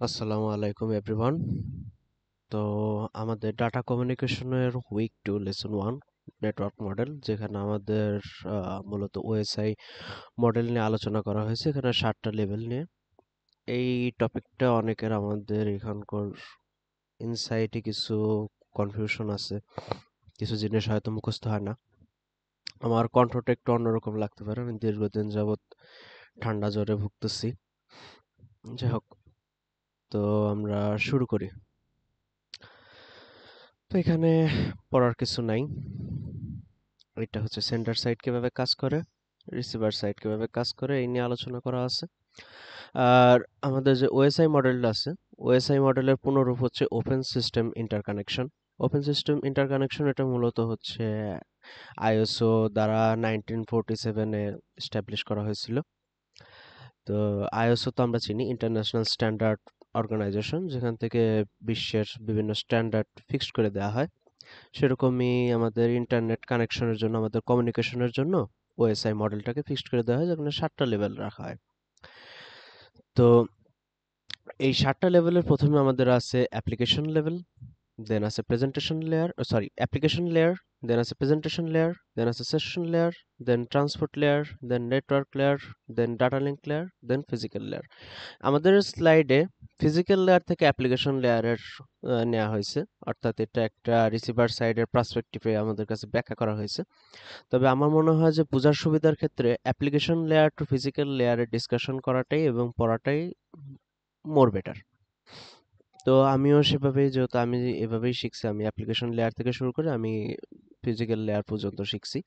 আসসালামু আলাইকুম এভরিওয়ান। তো আমাদের ডাটা কমিউনিকেশনের উইক 2 লেসন 1 নেটওয়ার্ক মডেল, যেখানে আমাদের মূলত ওএসআই মডেল নিয়ে আলোচনা করা হয়েছে। এখানে 7টা লেভেল নিয়ে এই টপিকটা অনেকের আমাদের এখানকার ইনসাইটে কিছু কনফিউশন আছে, কিছু জিনিস হয়তো মুখস্থ হয় না। আমার কণ্ঠটা একটু অন্যরকম লাগতে পারে, আমি দীর্ঘদিন যাবৎ ঠান্ডা জ্বরে ভুগতেছি। যাই হোক, তো আমরা শুরু করি। তো এখানে পড়ার কিছু নাই। এটা হচ্ছে সেন্ডার সাইড কিভাবে কাজ করে, রিসিভার সাইড কিভাবে কাজ করে, এই নিয়ে আলোচনা করা আছে। আর আমাদের যে ওএসআই মডেলটা আছে, ওএসআই মডেলের পুনরূপ হচ্ছে open system interconnection. Open system interconnection এটা মূলত হচ্ছে আইএসও দ্বারা 1947-এ এস্টাবলিশ করা হয়েছিল। তো আইএসও তো আমরা চিনি, ইন্টারন্যাশনাল স্ট্যান্ডার্ড অর্গানাইজেশন, যেখান থেকে বিশ্বের বিভিন্ন স্ট্যান্ডার্ড ফিক্সড করে দেওয়া হয়। সেরকমই আমাদের ইন্টারনেট কানেকশনের জন্য, আমাদের কমিউনিকেশনের জন্য ওএসআই মডেলটাকে ফিক্সড করে দেওয়া হয়, যেখানে 7টা লেভেল রাখা হয়। তো এই 7টা লেভেলের প্রথমে আমাদের আছে অ্যাপ্লিকেশন লেভেল, দেন আছে presentation layer, sorry application layer, then আছে প্রেজেন্টেশন লেয়ার, দেন আছে session layer, then transport layer, then network layer, then data link layer, then physical layer. আমাদের স্লাইডে ফিজিক্যাল লেয়ার থেকে অ্যাপ্লিকেশন লেয়ারের নেওয়া হয়েছে, অর্থাৎ এটা একটা রিসিভার সাইডের পার্সপেক্টিভে আমাদের কাছে ব্যাখ্যা করা হয়েছে। তবে আমার মনে হয় যে বোঝার সুবিধার ক্ষেত্রে অ্যাপ্লিকেশন লেয়ার টু ফিজিক্যাল লেয়ারের ডিসকাশন করাটাই এবং পড়াটাই মোর বেটার। তো আমিও সেভাবেই, যেহেতু আমি এভাবেই শিখছি, আমি অ্যাপ্লিকেশন লেয়ার থেকে শুরু করে আমি ফিজিক্যাল লেয়ার পর্যন্ত শিখছি।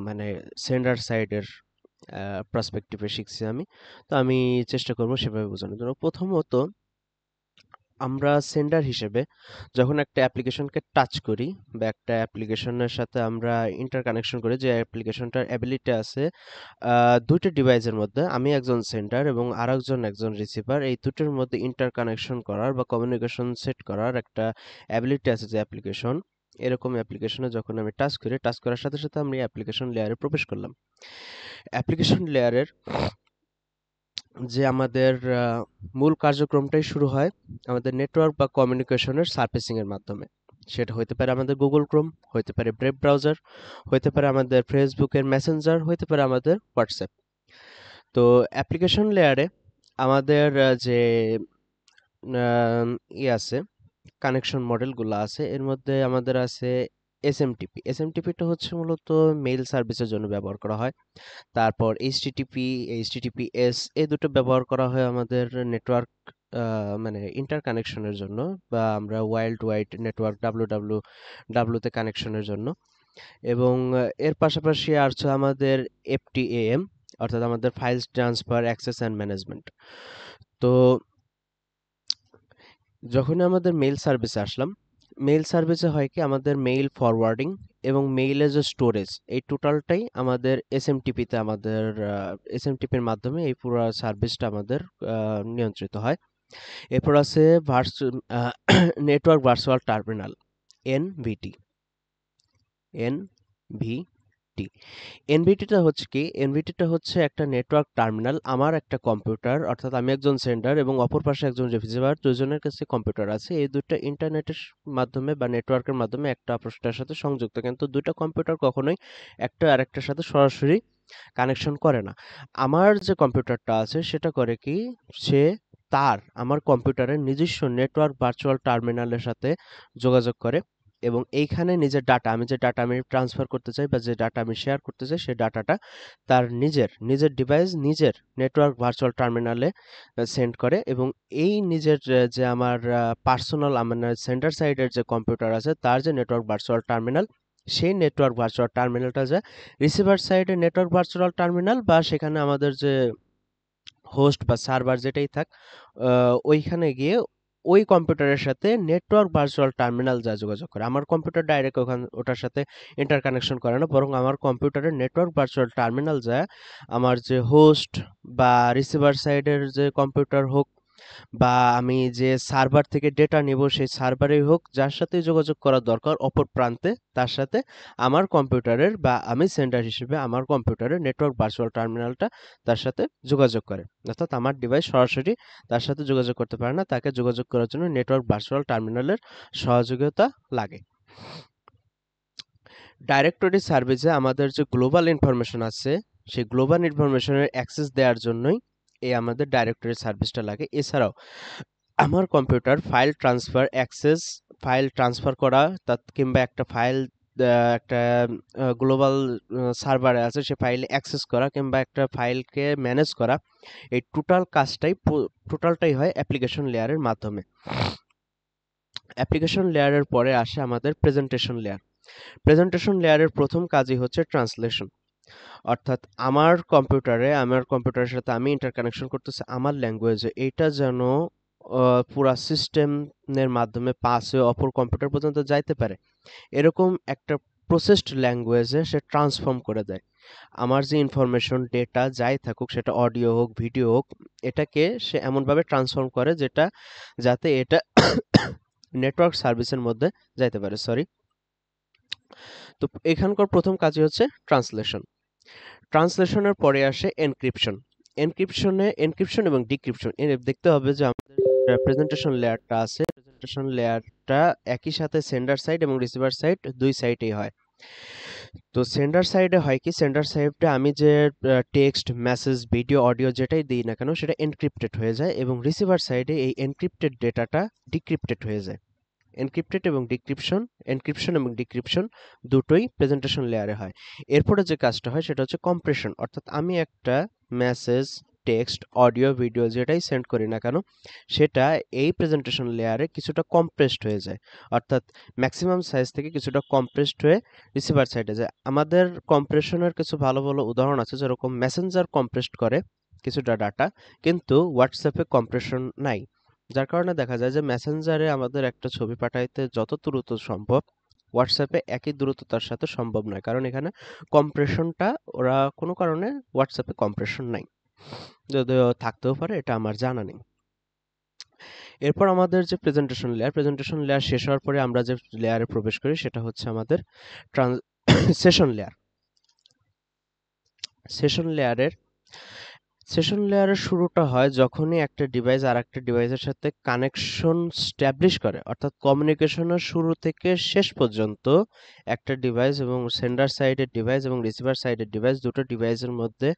মানে সেন্ডার সাইডের পার্সপেক্টিভে শিখছি আমি। তো আমি চেষ্টা করব সেভাবে বোঝানোর জন্য। প্রথমত, আমরা সেন্ডার হিসেবে যখন একটা অ্যাপ্লিকেশনকে টাচ করি বা একটা অ্যাপ্লিকেশনের সাথে আমরা ইন্টারকানেকশন করি, যে অ্যাপ্লিকেশনটার অ্যাবিলিটি আছে দুইটা ডিভাইসের মধ্যে, আমি একজন সেন্ডার এবং আরেকজন একজন রিসিভার, এই দুটোর মধ্যে ইন্টারকানেকশন করার বা কমিউনিকেশন সেট করার একটা অ্যাবিলিটি আছে যে অ্যাপ্লিকেশন, এরকম অ্যাপ্লিকেশনে যখন আমি টাচ করি, টাচ করার সাথে সাথে আমি অ্যাপ্লিকেশন লেয়ারে প্রবেশ করলাম। অ্যাপ্লিকেশন লেয়ারের যে আমাদের মূল কার্যক্রমটাই শুরু হয় আমাদের নেটওয়ার্ক বা কমিউনিকেশনের সার্ফেসিং এর মাধ্যমে। সেটা হতে পারে আমাদের গুগল ক্রোম, হতে পারে ব্রেভ ব্রাউজার, হতে পারে আমাদের ফেসবুকের মেসেঞ্জার, হতে পারে আমাদের হোয়াটসঅ্যাপ। তো অ্যাপ্লিকেশন লেয়ারে আমাদের যে আহ, ই আছে, কানেকশন মডেলগুলো আছে, এর মধ্যে আমাদের আছে এসএমটিপি। এসএমটিপিটা হচ্ছে মূলত মেইল সার্ভিসের জন্য ব্যবহার করা হয়। তারপর এইচটিটিপি, এইচটিটিপিএস, এই দুটো ব্যবহার করা হয় আমাদের নেটওয়ার্ক মানে ইন্টার কানেকশনের জন্য, বা আমরা ওয়ার্ল্ড ওয়াইড নেটওয়ার্ক ডাব্লিউ তে কানেকশনের জন্য। এবং এর পাশাপাশি আছে আমাদের এফটিএএম, অর্থাৎ আমাদের files transfer access and management. তো যখনই আমাদের মেইল সার্ভিসে আসলাম, মেইল সার্ভিসে হয় কি, আমাদের মেইল ফরওয়ার্ডিং এবং মেইলের যে স্টোরেজ, এই টোটালটাই আমাদের এসএমটিপিতে, আমাদের এসএমটিপির মাধ্যমে এই পুরো সার্ভিসটা আমাদের নিয়ন্ত্রিত হয়। এরপর আছে নেটওয়ার্ক ভার্চুয়াল টার্মিনাল, এনভিটি। এনভিটি এনভিটিটা হচ্ছে কি, এনভিটিটা হচ্ছে একটা নেটওয়ার্ক টার্মিনাল। আমার একটা কম্পিউটার, অর্থাৎ আমি একজন সেন্ডার এবং অপর পাশে একজন রিসিভার, দুজনের কাছে কম্পিউটার আছে। এই দুটো ইন্টারনেটের মাধ্যমে বা নেটওয়ার্কের মাধ্যমে একটা অপরটার সাথে সংযুক্ত, কিন্তু দুটো কম্পিউটার কখনোই একটা আরেকটার সাথে সরাসরি কানেকশন করে না। আমার যে কম্পিউটারটা আছে সেটা করে কি, সে আমার কম্পিউটারের নিজস্ব নেটওয়ার্ক ভার্চুয়াল টার্মিনালের সাথে যোগাযোগ করে এবং এইখানে নিজের ডাটা, আমি যে ডাটা আমি ট্রান্সফার করতে চাই বা যে ডাটা আমি শেয়ার করতে চাই, সেই ডাটাটা তার নিজের নিজের ডিভাইস, নিজের নেটওয়ার্ক ভার্চুয়াল টার্মিনালে সেন্ড করে। এবং এই নিজের যে আমার পার্সোনাল, আমার সেন্টার সাইডের যে কম্পিউটার আছে, তার যে নেটওয়ার্ক ভার্চুয়াল টার্মিনাল, সেই নেটওয়ার্ক ভার্চুয়াল টার্মিনালটা যায় রিসিভার সাইডে নেটওয়ার্ক ভার্চুয়াল টার্মিনাল, বা সেখানে আমাদের যে হোস্ট বা সার্ভার যেটাই থাক, ওইখানে গিয়ে ওই কম্পিউটারের সাথে নেটওয়ার্ক ভার্চুয়াল টার্মিনাল যা যোগাযোগ করে। আমার কম্পিউটার ডাইরেক্ট ওটার সাথে ইন্টারকানেকশন করে না, বরং আমার কম্পিউটারের নেটওয়ার্ক ভার্চুয়াল টার্মিনাল যায় আমার যে হোস্ট বা রিসিভার সাইডের যে কম্পিউটার হোক, বা আমি যে সার্ভার থেকে ডেটা নেব সেই সার্ভারেই হোক, যার সাথে যোগাযোগ করা দরকার অপর প্রান্তে, তার সাথে আমার কম্পিউটারের বা আমি সেন্ডার হিসেবে আমার কম্পিউটারের নেটওয়ার্ক ভার্চুয়াল টার্মিনালটা তার সাথে যোগাযোগ করে। অর্থাৎ আমার ডিভাইস সরাসরি তার সাথে যোগাযোগ করতে পারে না, তাকে যোগাযোগ করার জন্য নেটওয়ার্ক ভার্চুয়াল টার্মিনালের সহযোগিতা লাগে। ডাইরেক্টরি সার্ভিসে আমাদের যে গ্লোবাল ইনফরমেশন আছে, সেই গ্লোবাল ইনফরমেশনের অ্যাক্সেস দেওয়ার জন্যই এই আমাদের ডাইরেক্টরি সার্ভিসটা লাগে। এছাড়াও আমার কম্পিউটার ফাইল ট্রান্সফার করা, কিংবা একটা ফাইল একটা গ্লোবাল সার্ভারে আছে সে ফাইলে অ্যাক্সেস করা, কিংবা একটা ফাইলকে ম্যানেজ করা, এই টোটালটাই হয় অ্যাপ্লিকেশন লেয়ারের মাধ্যমে। অ্যাপ্লিকেশন লেয়ারের পরে আসে আমাদের প্রেজেন্টেশন লেয়ার। প্রেজেন্টেশন লেয়ারের প্রথম কাজই হচ্ছে ট্রান্সলেশন। অর্থাৎ আমার কম্পিউটারের সাথে আমি ইন্টারকানেকশন করতেছি আমার ল্যাঙ্গুয়েজে, এইটা যেন পুরা সিস্টেমের মাধ্যমে পাস হয়ে অপর কম্পিউটার পর্যন্ত যাইতে পারে, এরকম একটা প্রসেসড ল্যাঙ্গুয়েজে সে ট্রান্সফর্ম করে দেয়। আমার যে ইনফরমেশন ডেটা যাই থাকুক, সেটা অডিও হোক ভিডিও হোক, এটাকে সে এমনভাবে ট্রান্সফর্ম করে যাতে এটা নেটওয়ার্ক সার্ভিসের মধ্যে যাইতে পারে। তো এখানকার প্রথম কাজই হচ্ছে ট্রান্সলেশন। ট্রান্সলেশনের পরে আসে এনক্রিপশন। এনক্রিপশন এবং ডিক্রিপশন দেখতে হবে যে আমাদের প্রেজেন্টেশন লেয়ারটা আছে, প্রেজেন্টেশন লেয়ারটা একই সাথে সেন্ডার সাইড এবং রিসিভার সাইড দুই সাইডেই হয়। তো সেন্ডার সাইডে হয় কি, সেন্ডার সাইডে আমি যে টেক্সট, মেসেজ, ভিডিও, অডিও যেটাই দিই না কেন সেটা এনক্রিপ্টেড হয়ে যায়, এবং রিসিভার সাইডে এই এনক্রিপ্টেড ডেটাটা ডিক্রিপ্টেড হয়ে যায়। এনক্রিপশন এবং ডিক্রিপশন দুটোই প্রেজেন্টেশন লেয়ারে হয়। এরপরে যে কাজটা হয় সেটা হচ্ছে কম্প্রেশন। অর্থাৎ আমি একটা মেসেজ, টেক্সট, অডিও, ভিডিও যেটাই সেন্ড করি না কেন সেটা এই প্রেজেন্টেশন লেয়ারে কিছুটা কম্প্রেসড হয়ে যায়। অর্থাৎ ম্যাক্সিমাম সাইজ থেকে কিছুটা কম্প্রেসড হয়ে রিসিভার সাইডে যায়। আমাদের কম্প্রেশনের কিছু ভালো ভালো উদাহরণ আছে, যেরকম মেসেঞ্জার কম্প্রেসড করে কিছুটা ডাটা, কিন্তু হোয়াটসঅ্যাপে কম্প্রেশন নাই। যার কারণে দেখা যায় যে মেসেঞ্জারে আমাদের একটা ছবি পাঠাইতে যত দ্রুত সম্ভব, হোয়াটসঅ্যাপে একই দ্রুততার সাথে সম্ভব নয়, কারণ এখানে কম্প্রেশনটা ওরা কোনো কারণে হোয়াটসঅ্যাপে কম্প্রেশন নাই, যদিও থাকতেও পারে, এটা আমার জানা নেই। এরপর আমাদের যে প্রেজেন্টেশন লেয়ার শেষ হওয়ার পরে আমরা যে লেয়ারে প্রবেশ করি সেটা হচ্ছে আমাদের সেশন লেয়ার। সেশন লেয়ারের শুরুটা হয় যখনই একটা ডিভাইস আর একটা ডিভাইসের সাথে কানেকশন স্ট্যাবলিশ করে, অর্থাৎ কমিউনিকেশনের শুরু থেকে শেষ পর্যন্ত একটা ডিভাইস এবং সেন্ডার সাইডের ডিভাইস এবং রিসিভার সাইডের ডিভাইস, দুটো ডিভাইসের মধ্যে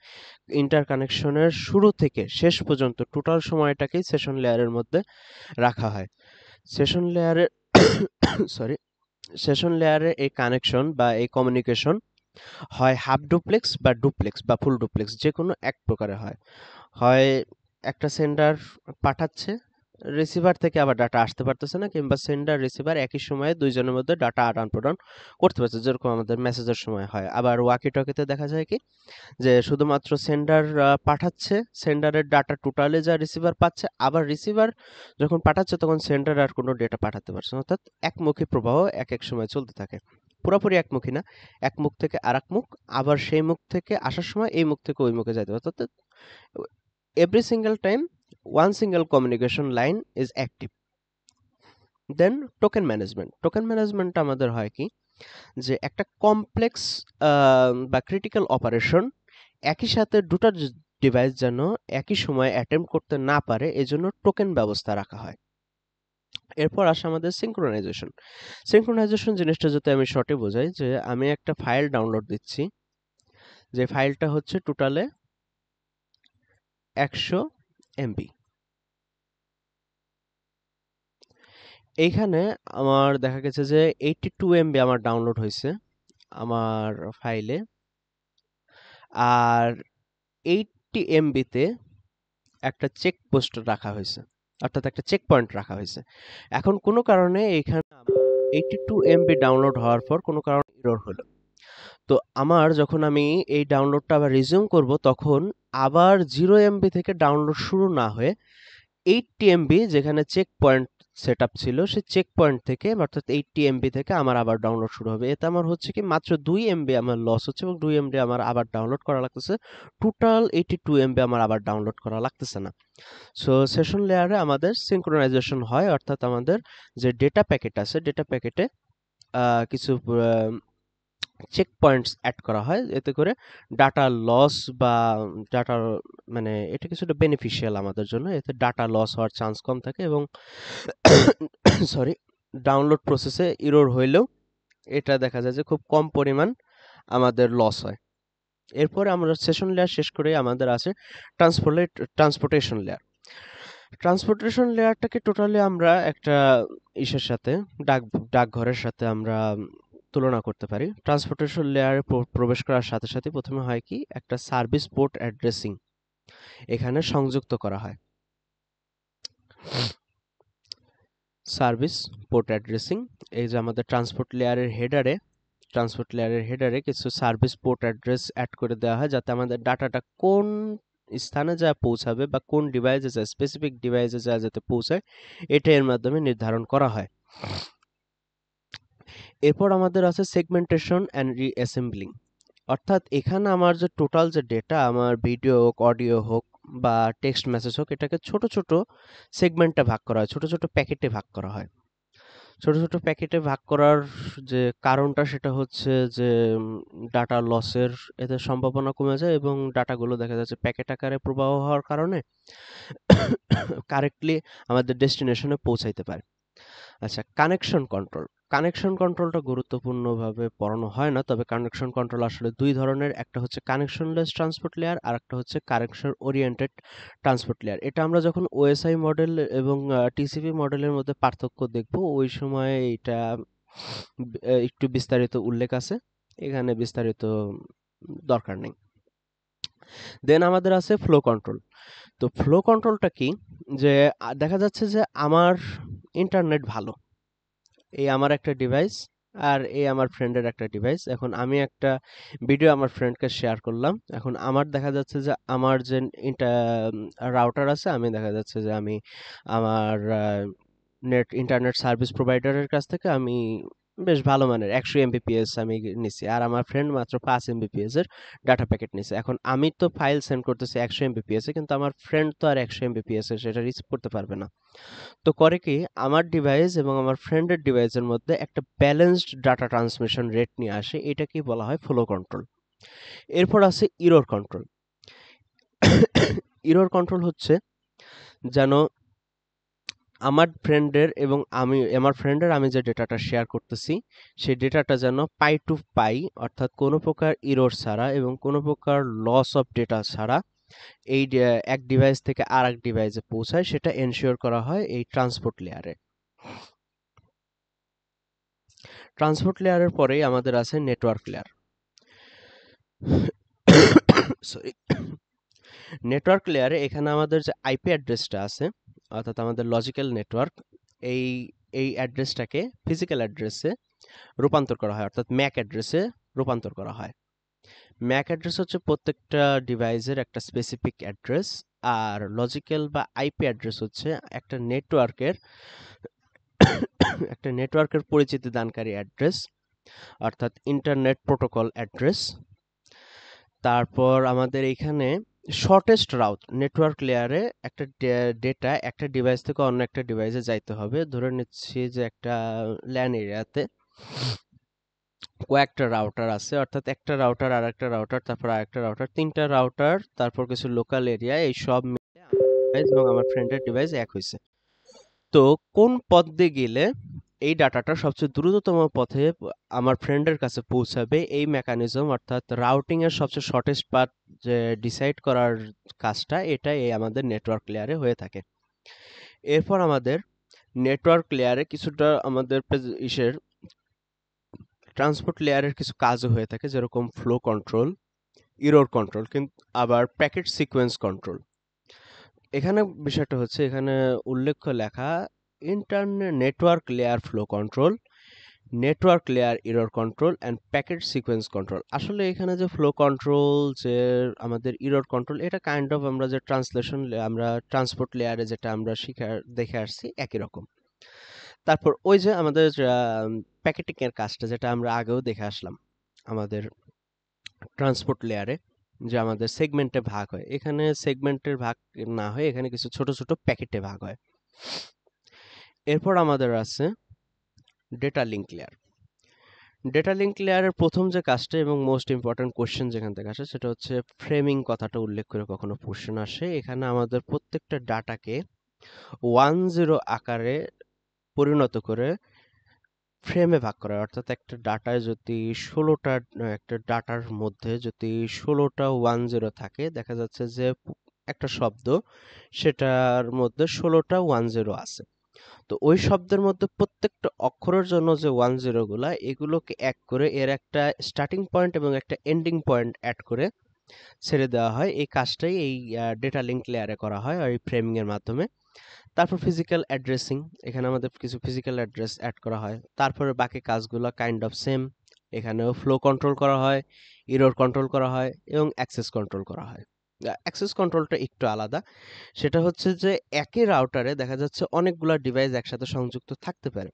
ইন্টারকানেকশনের শুরু থেকে শেষ পর্যন্ত টোটাল সময়টাকেই সেশন লেয়ারের মধ্যে রাখা হয়। সেশন লেয়ারে সরি সেশন লেয়ারে এই কানেকশন বা এই কমিউনিকেশন হয় হাফ ডুপ্লেক্স বা ডুপ্লেক্স বা ফুল ডুপ্লেক্স, যে কোনো এক প্রকারে হয়। হয় একটা সেন্ডার পাঠাচ্ছে, রিসিভার থেকে আবার ডাটা আসতে পারতেছে না, কিংবা সেন্ডার রিসিভার একই সময়ে দুইজনের মধ্যে ডাটা আদান প্রদান করতে পারছে, যেরকম আমাদের মেসেজের সময় হয়। আবার ওয়াকি টকিতে দেখা যায় কি, যে শুধুমাত্র সেন্ডার পাঠাচ্ছে, সেন্ডারের ডাটা টোটালি যা রিসিভার পাচ্ছে, আবার রিসিভার যখন পাঠাচ্ছে তখন সেন্ডার আর কোনো ডেটা পাঠাতে পারছে না। অর্থাৎ একমুখী প্রবাহ এক এক সময় চলতে থাকে। পুরোপুরি একমুখী না, এক মুখ থেকে আর এক মুখ, আবার সেই মুখ থেকে আসার সময় এই মুখ থেকে ওই মুখে যাইতে পারে। অর্থাৎ every single time one single communication line is active. Then token management আমাদের হয় কি, যে একটা কমপ্লেক্স বা ক্রিটিক্যাল অপারেশন একই সাথে দুটো ডিভাইস যেন একই সময় অ্যাটেম্প্ট করতে না পারে, এজন্য টোকেন ব্যবস্থা রাখা হয়। এরপর আসে আমাদের সিঙ্ক্রোনাইজেশন জিনিসটা যদি আমি শর্টে বোঝাই, যে আমি একটা ফাইল ডাউনলোড দিচ্ছি, যে ফাইলটা হচ্ছে টোটালে 100 MB। এইখানে আমার দেখা গেছে যে 82 MB আমার ডাউনলোড হয়েছে আমার ফাইলে, আর 80 MB তে একটা চেক পোস্ট রাখা হয়েছে, অর্থাৎ একটা চেক পয়েন্ট রাখা হয়েছে। এখন কোনো কারণে এখানে 82 MB ডাউনলোড হওয়ার পর কোনো কারণে এরর হলো, তো আমার যখন আমি এই ডাউনলোডটা আবার রিজিউম করব, তখন আবার 0 MB থেকে ডাউনলোড শুরু না হয়ে 80 MB যেখানে চেক পয়েন্ট সেটআপ ছিল সেই চেক পয়েন্ট থেকে অর্থাৎ 80 এমবি থেকে আমার আবার ডাউনলোড শুরু হবে। এতে আমার হচ্ছে কি মাত্র 2 এমবি আমার লস হচ্ছে এবং 2 এমবি আমার আবার ডাউনলোড করা লাগতেছে। টোটাল 82 এমবি আমার আবার ডাউনলোড করা লাগতেছে না। সো সেশন লেয়ারে আমাদের সিনক্রোনাইজেশন হয়, অর্থাৎ আমাদের যে ডেটা প্যাকেট আছে ডেটা প্যাকেটে কিছু চেক পয়েন্টস অ্যাড করা হয়, এতে করে ডাটা লস বা ডাটা মানে এটা কিছুটা বেনিফিশিয়াল আমাদের জন্য। এতে ডাটা লস হওয়ার চান্স কম থাকে এবং সরি ডাউনলোড প্রসেসে ইরর হইলেও এটা দেখা যায় যে খুব কম পরিমাণ আমাদের লস হয়। এরপরে আমরা সেশন লেয়ার শেষ করে আমাদের আছে ট্রান্সপোর্টেশন লেয়ার। ট্রান্সপোর্টেশন লেয়ারটাকে টোটালি আমরা একটা ইসের সাথে ডাকঘরের সাথে আমরা তুলনা করতে পারি। ট্রান্সপোর্টেশন লেয়ারে প্রবেশ করার সাথে সাথে প্রথমে হয় কি একটা সার্ভিস পোর্ট অ্যাড্রেসিং এখানে সংযুক্ত করা হয়। সার্ভিস পোর্ট অ্যাড্রেসিং, এই যে আমাদের ট্রান্সপোর্ট লেয়ারের হেডারে কিছু সার্ভিস পোর্ট অ্যাড্রেস অ্যাড করে দেওয়া হয়, যাতে আমাদের ডাটাটা কোন স্থানে যা পৌঁছাবে বা কোন ডিভাইসে যায়, স্পেসিফিক ডিভাইসে যা যাতে পৌঁছায় এটা এর মাধ্যমে নির্ধারণ করা হয়। এরপর আমাদের আছে সেগমেন্টেশন অ্যান্ড রিঅ্যাসেম্বলিং, অর্থাৎ এখানে আমার যে টোটাল যে ডেটা আমার ভিডিও হোক, অডিও হোক বা টেক্সট মেসেজ হোক, এটাকে ছোট ছোট সেগমেন্টে ভাগ করা হয়, ছোট ছোট প্যাকেটে ভাগ করা হয়। ছোট ছোট প্যাকেটে ভাগ করার যে কারণটা সেটা হচ্ছে যে ডাটা লসের এতে সম্ভাবনা কমে যায় এবং ডাটাগুলো দেখা যাচ্ছে প্যাকেট আকারে প্রবাহ হওয়ার কারণে কারেক্টলি আমাদের ডেস্টিনেশনে পৌঁছাইতে পারে। আচ্ছা, কানেকশন কন্ট্রোলটা গুরুত্বপূর্ণভাবে পড়ানো হয় না, তবে কানেকশন কন্ট্রোল আসলে দুই ধরনের, একটা হচ্ছে কানেকশনলেস ট্রান্সপোর্ট লেয়ার আর একটা হচ্ছে কানেকশন ওরিয়েন্টেড ট্রান্সপোর্ট লেয়ার। এটা আমরা যখন ওএসআই মডেল এবং টিসিপি মডেলের মধ্যে পার্থক্য দেখব ওই সময় এটা একটু বিস্তারিত উল্লেখ আছে, এখানে বিস্তারিত দরকার নেই। দেন আমাদের আছে ফ্লো কন্ট্রোল। তো ফ্লো কন্ট্রোলটা কি, যে দেখা যাচ্ছে যে আমার ইন্টারনেট ভালো, এই আমার একটা ডিভাইস আর এই আমার ফ্রেন্ডের একটা ডিভাইস। এখন আমি একটা ভিডিও আমার ফ্রেন্ডকে শেয়ার করলাম, এখন আমার দেখা যাচ্ছে যে আমার যে রাউটার আছে, আমি দেখা যাচ্ছে যে আমি আমার ইন্টারনেট সার্ভিস প্রোভাইডারের কাছ থেকে আমি বেশ ভালো মানের 100 এমবিপিএস আমি নিছি, আর আমার ফ্রেন্ড মাত্র 5 এমবিপিএস এর ডাটা প্যাকেট নিছে। এখন আমি তো ফাইল সেন্ড করতেছি 100 এমবিপিএস এ, কিন্তু আমার ফ্রেন্ড তো আর 100 এমবিপিএস এ সেটা রিসিভ করতে পারবে না। তো করে কি, আমার ডিভাইস এবং আমার ফ্রেন্ডের ডিভাইসের মধ্যে একটা ব্যালেন্সড ডাটা ট্রান্সমিশন রেট নিয়ে আসে, এটাকেই বলা হয় ফ্লো কন্ট্রোল। এরপর আছে ইরর কন্ট্রোল। ইরর কন্ট্রোল হচ্ছে যেন আমার ফ্রেন্ডের আমি যে ডেটাটা শেয়ার করতেছি সেই ডেটাটা যেন পাই টু পাই, অর্থাৎ কোনো প্রকার ইরর ছাড়া এবং কোনো প্রকার লস অফ ডেটা ছাড়া এই এক ডিভাইস থেকে আর এক ডিভাইসে পৌঁছায়, সেটা এনশিওর করা হয় এই ট্রান্সপোর্ট লেয়ারে। ট্রান্সপোর্ট লেয়ারের পরেই আমাদের আছে নেটওয়ার্ক লেয়ার। সরি, নেটওয়ার্ক লেয়ারে এখানে আমাদের যে আইপি অ্যাড্রেসটা আছে, অর্থাৎ আমাদের লজিক্যাল নেটওয়ার্ক, এই এই অ্যাড্রেসটাকে ফিজিক্যাল অ্যাড্রেসে রূপান্তর করা হয়, অর্থাৎ ম্যাক অ্যাড্রেসে রূপান্তর করা হয়। ম্যাক অ্যাড্রেস হচ্ছে প্রত্যেকটা ডিভাইসের একটা স্পেসিফিক অ্যাড্রেস, আর লজিক্যাল বা আইপি অ্যাড্রেস হচ্ছে একটা নেটওয়ার্কের পরিচিতি দানকারী অ্যাড্রেস, অর্থাৎ ইন্টারনেট প্রোটোকল অ্যাড্রেস। তারপর আমাদের এখানে শর্টেস্ট রাউট, নেটওয়ার্ক লেয়ারে একটা ডেটা একটা ডিভাইস থেকে অন্য একটা ডিভাইসে যাইতে হবে, ধরে নিচ্ছি যে একটা ল্যান এরিয়াতে কয়েকটা রাউটার আছে, অর্থাৎ একটা রাউটার আর একটা রাউটার তারপর আরেকটা রাউটার, তিনটা রাউটার তারপর কিছু লোকাল এরিয়া, এই সব মিলে আমার ডিভাইস এবং আমার ফ্রেন্ডের ডিভাইস এক হয়েছে। তো কোন পথ দিয়ে গেলে এই ডাটাটা সবচেয়ে দ্রুততম পথে আমার ফ্রেন্ডের কাছে পৌঁছাবে, এই মেকানিজম অর্থাৎ রাউটিং এর সবচেয়ে শর্টেস্ট পাথ যে ডিসাইড করার কাজটা, এটাই এই আমাদের নেটওয়ার্ক লেয়ারে হয়ে থাকে। এরপর আমাদের নেটওয়ার্ক লেয়ারে কিছুটা আমাদের ইসের ট্রান্সপোর্ট লেয়ারের কিছু কাজও হয়ে থাকে, যেরকম ফ্লো কন্ট্রোল, ইরর কন্ট্রোল, কিন্তু আবার প্যাকেট সিকোয়েন্স কন্ট্রোল। এখানে বিষয়টা হচ্ছে, এখানে উল্লেখ্য লেখা internet network layer flow control, network layer error control and packet sequence control. আসলে এখানে যে ফ্লো কন্ট্রোল, যে আমাদের ইরর কন্ট্রোল, এটা কাইন্ড অফ আমরা যে আমরা ট্রান্সপোর্ট লেয়ারে যেটা আমরা দেখে আসছি একই রকম। তারপর ওই যে আমাদের প্যাকেটিং এর কাজটা যেটা আমরা আগেও দেখে আসলাম আমাদের ট্রান্সপোর্ট লেয়ারে, যে আমাদের সেগমেন্টে ভাগ হয়, এখানে সেগমেন্টের ভাগ না হয়ে এখানে কিছু ছোট ছোট প্যাকেটে ভাগ হয়। এরপর আমাদের আছে data link layer. Data link লেয়ারের প্রথম যে কাজটা এবং মোস্ট ইম্পর্টেন্ট কোশ্চেন যেখান থেকে আসে সেটা হচ্ছে ফ্রেমিং কথাটা উল্লেখ করে কখনো কোশ্চেন আসে। এখানে আমাদের প্রত্যেকটা ডাটাকে 1-0 আকারে পরিণত করে ফ্রেমে ভাগ করা, অর্থাৎ একটা ডাটায় যদি 16টা একটা ডাটার মধ্যে যদি 16টা 1-0 থাকে, দেখা যাচ্ছে যে একটা শব্দ সেটার মধ্যে 16টা 1-0 আছে। তো ওই শব্দের মধ্যে প্রত্যেকটা অক্ষরের জন্য যে 1-0 গুলা, এগুলোকে এক করে এর একটা স্টার্টিং পয়েন্ট এবং একটা এন্ডিং পয়েন্ট অ্যাড করে ছেড়ে দেওয়া হয়। এই কাজটাই এই ডেটা লিঙ্ক লেয়ারে করা হয় আর এই ফ্রেমিং এর মাধ্যমে। তারপর ফিজিক্যাল অ্যাড্রেসিং, এখানে আমাদের কিছু ফিজিক্যাল অ্যাড্রেস অ্যাড করা হয়। তারপরে বাকি কাজগুলো কাইন্ড অফ সেম, এখানেও ফ্লো কন্ট্রোল করা হয়, এরর কন্ট্রোল করা হয় এবং অ্যাক্সেস কন্ট্রোল করা হয়। অ্যাক্সেস কন্ট্রোলটা একটু আলাদা, সেটা হচ্ছে যে একই রাউটারে দেখা যাচ্ছে অনেকগুলা ডিভাইস একসাথে সংযুক্ত থাকতে পারে।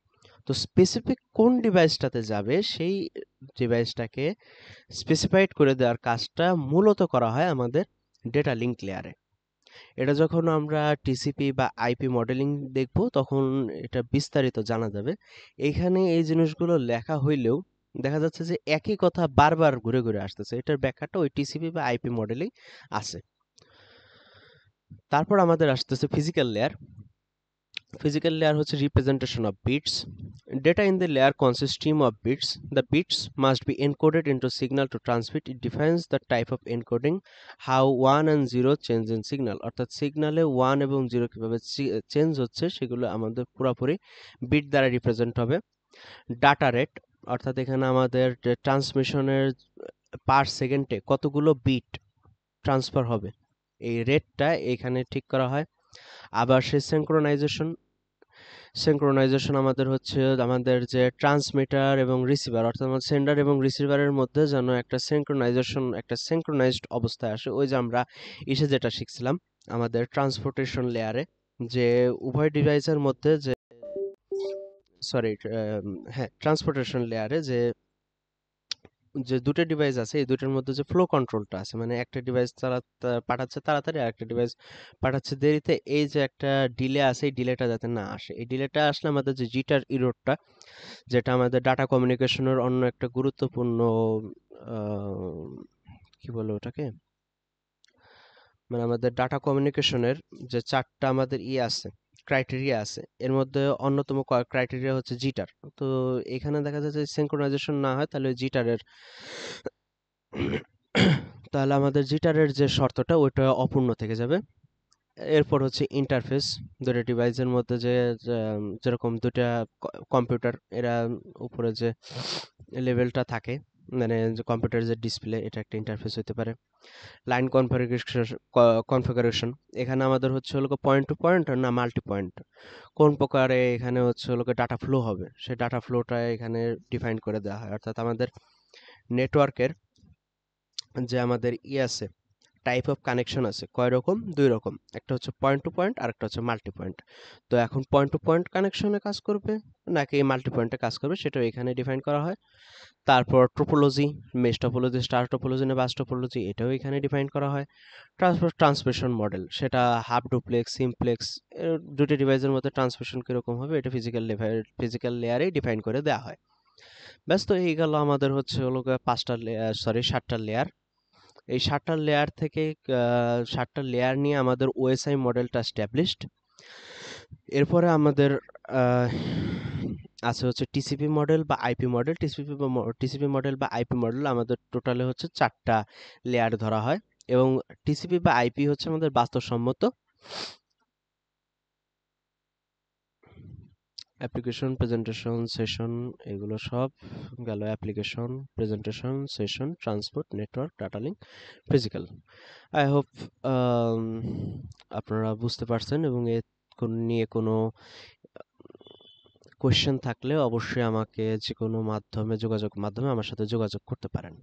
তো স্পেসিফিক কোন ডিভাইসটাতে যাবে সেই ডিভাইসটাকে স্পেসিফাইড করে দেওয়ার কাজটা মূলত করা হয় আমাদের ডেটা লিঙ্ক লেয়ারে। এটা যখন আমরা টিসিপি বা আইপি মডেলিং দেখব তখন এটা বিস্তারিত জানা যাবে। এইখানে এই জিনিসগুলো লেখা হইলেও দেখা যাচ্ছে যে একই কথা বারবার ঘুরে ঘুরে আসতেছে, এটার ব্যাখ্যাটা ওই টিসিপি বা আইপি মডেলেই আছে। তারপর আমাদের আসতেছে ফিজিক্যাল লেয়ার। Physical layer হচ্ছে representation of bits. Data in the layer consists stream of bits. The bits must be encoded into signal to transmit. It defines the type of encoding, how 1 and 0 change in signal, অর্থাৎ সিগনালে 1 এবং 0 কিভাবে change হচ্ছে সেগুলো আমাদের পুরোপুরি bit দ্বারা represent হবে। Data rate, অর্থাৎ এখানে আমাদের ট্রান্সমিশনের পার সেকেন্ডে কতগুলো বিট ট্রান্সফার হবে এই রেটটা এখানে ঠিক করা হয়। আবার সেই সিঙ্ক্রোনাইজেশন আমাদের হচ্ছে আমাদের যে ট্রান্সমিটার এবং রিসিভার, অর্থাৎ আমাদের সেন্ডার এবং রিসিভারের মধ্যে যেন একটা সিঙ্ক্রোনাইজড অবস্থায় আসে। ওই যে আমরা যেটা শিখছিলাম আমাদের ট্রান্সপোর্টেশন লেয়ারে, যে উভয় ডিভাইসের মধ্যে যে সরি হ্যাঁ ট্রান্সপোর্টেশন লেয়ারে যে যে দুটো ডিভাইস আছে এই দুটোর মধ্যে যে ফ্লো কন্ট্রোলটা আছে, মানে একটা ডিভাইস তারা পাঠাচ্ছে তাড়াতাড়ি আর একটা ডিভাইস পাঠাচ্ছে দেরিতে, এই যে একটা ডিলে আছে এই ডিলেটা যাতে না আসে। এই ডিলেটা আসলে আমাদের যে জিটার ইরোরটা, যেটা আমাদের ডাটা কমিউনিকেশনের অন্য একটা গুরুত্বপূর্ণ আহ, কি বলে ওটাকে, মানে আমাদের ডাটা কমিউনিকেশনের যে চারটা আমাদের আছে ক্রাইটেরিয়া আছে, এর মধ্যে অন্যতম ক্রাইটেরিয়া হচ্ছে জিটার। তো এখানে দেখা যাচ্ছে সিঙ্ক্রোনাইজেশন না হয় তাহলে জিটারের তাহলে আমাদের জিটারের যে শর্তটা ওইটা অপূর্ণ থেকে যাবে। এরপর হচ্ছে ইন্টারফেস, দুটো ডিভাইসের মধ্যে যে যেরকম দুটা কম্পিউটার, এরা উপরে যে লেভেলটা থাকে, মানে যে কম্পিউটারের যে ডিসপ্লে, এটা একটা ইন্টারফেস হতে পারে। লাইন কনফিগারেশন, এখানে আমাদের হচ্ছে হলো পয়েন্ট টু পয়েন্ট না মাল্টি পয়েন্ট, কোন প্রকারে এখানে হচ্ছে হলো ডাটা ফ্লো হবে সেই ডাটা ফ্লোটা এখানে ডিফাইন করে দেওয়া হয়। অর্থাৎ আমাদের নেটওয়ার্কের যে আমাদের আছে টাইপ অফ কানেকশন আছে কয় রকম, দুই রকম, একটা হচ্ছে পয়েন্ট টু পয়েন্ট আর একটা হচ্ছে মাল্টি পয়েন্ট। তো এখন পয়েন্ট টু পয়েন্ট কানেকশনে কাজ করবে নাকি মাল্টি পয়েন্টে কাজ করবে সেটাও এখানে ডিফাইন করা হয়। তারপর ট্রোপোলজি, মেশ টপোলজি, স্টার টপোলজি না বাস টপোলজি, এটাও এখানে ডিফাইন করা হয়। ট্রান্সফার ট্রান্সমিশন মডেল, সেটা হাফ ডুপ্লেক্স সিমপ্লেক্স, দুটি ডিভাইসের মধ্যে ট্রান্সমিশন কিরকম হবে এটা ফিজিক্যাল লেয়ারেই ডিফাইন করে দেওয়া হয়। ব্যাস, তো এই গেল আমাদের হচ্ছে হলো পাঁচটা লেয়ার, সরি 7টা লেয়ার। এই 7টা লেয়ার থেকে 7টা লেয়ার নিয়ে আমাদের ওএসআই মডেলটা এস্টাবলিশড। এরপরে আমাদের আহ, আছে হচ্ছে টিসিপি মডেল বা আইপি মডেল। টিসিপি মডেল বা আইপি মডেল আমাদের টোটালে হচ্ছে 4টা লেয়ার ধরা হয় এবং টিসিপি বা আইপি হচ্ছে আমাদের বাস্তবসম্মত। অ্যাপ্লিকেশন প্রেজেন্টেশন সেশন এগুলো সব গেল। Application presentation session transport network data link physical. I hope আপনারা বুঝতে পারছেন এবং এ নিয়ে কোনো কোয়েশ্চেন থাকলে অবশ্যই আমাকে যে কোনো মাধ্যমে আমার সাথে যোগাযোগ করতে পারেন।